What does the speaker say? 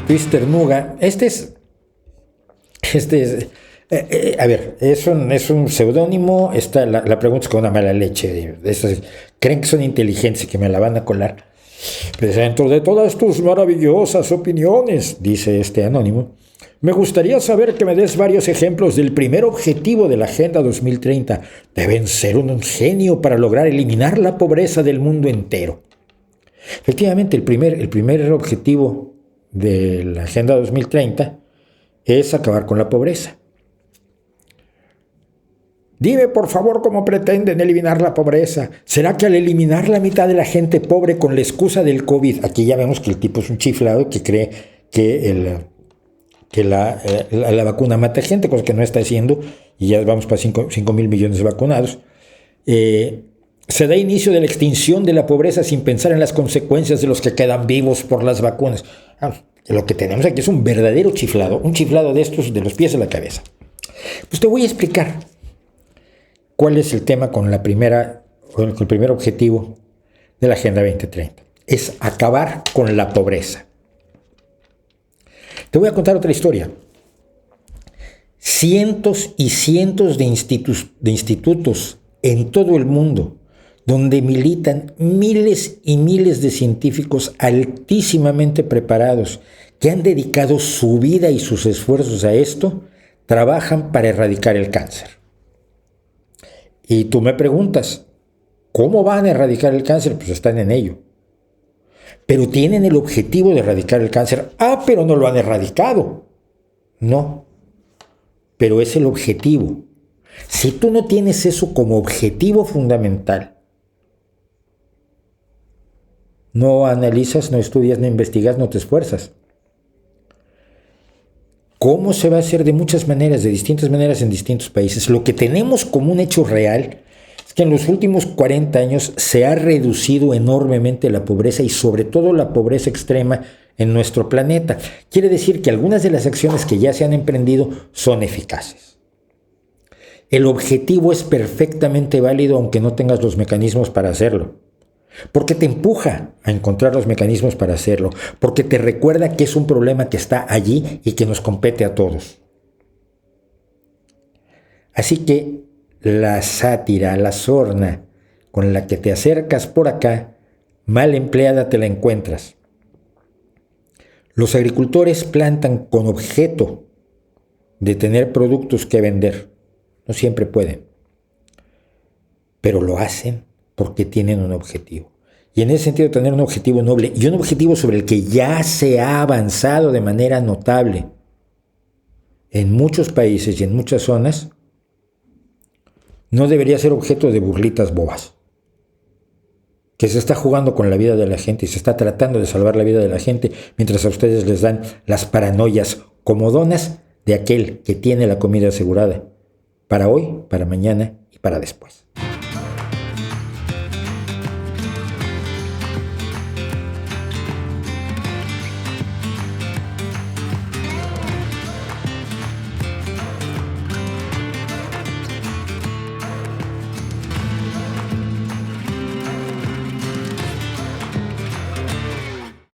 Twister Nuga. A ver, es un seudónimo. La pregunta es con una mala leche. Creen que son inteligentes y que me la van a colar. Pues dentro de todas tus maravillosas opiniones, dice este anónimo, me gustaría saber que me des varios ejemplos del primer objetivo de la Agenda 2030. Deben ser un genio para lograr eliminar la pobreza del mundo entero. Efectivamente, el primer objetivo de la Agenda 2030 es acabar con la pobreza. Dime, por favor, cómo pretenden eliminar la pobreza. ¿Será que al eliminar la mitad de la gente pobre con la excusa del COVID, aquí ya vemos que el tipo es un chiflado que cree que la vacuna mata gente, cosa que no está haciendo, y ya vamos para 5,000 millones de vacunados, se da inicio de la extinción de la pobreza sin pensar en las consecuencias de los que quedan vivos por las vacunas? Lo que tenemos aquí es un verdadero chiflado, un chiflado de estos de los pies a la cabeza. Pues te voy a explicar cuál es el tema con el primer objetivo de la Agenda 2030. Es acabar con la pobreza. Te voy a contar otra historia. Cientos y cientos de institutos en todo el mundo, donde militan miles y miles de científicos altísimamente preparados que han dedicado su vida y sus esfuerzos a esto, trabajan para erradicar el cáncer. Y tú me preguntas, ¿cómo van a erradicar el cáncer? Pues están en ello. Pero tienen el objetivo de erradicar el cáncer. Pero no lo han erradicado. No, pero es el objetivo. Si tú no tienes eso como objetivo fundamental, no analizas, no estudias, no investigas, no te esfuerzas. ¿Cómo se va a hacer? De muchas maneras, de distintas maneras en distintos países. Lo que tenemos como un hecho real es que en los últimos 40 años se ha reducido enormemente la pobreza y sobre todo la pobreza extrema en nuestro planeta. Quiere decir que algunas de las acciones que ya se han emprendido son eficaces. El objetivo es perfectamente válido aunque no tengas los mecanismos para hacerlo. Porque te empuja a encontrar los mecanismos para hacerlo, porque te recuerda que es un problema que está allí y que nos compete a todos. Así que la sátira, la sorna con la que te acercas por acá, mal empleada te la encuentras. Los agricultores plantan con objeto de tener productos que vender. No siempre pueden, pero lo hacen porque tienen un objetivo. Y en ese sentido, tener un objetivo noble y un objetivo sobre el que ya se ha avanzado de manera notable en muchos países y en muchas zonas, no debería ser objeto de burlitas bobas. Que se está jugando con la vida de la gente y se está tratando de salvar la vida de la gente mientras a ustedes les dan las paranoias comodonas de aquel que tiene la comida asegurada para hoy, para mañana y para después.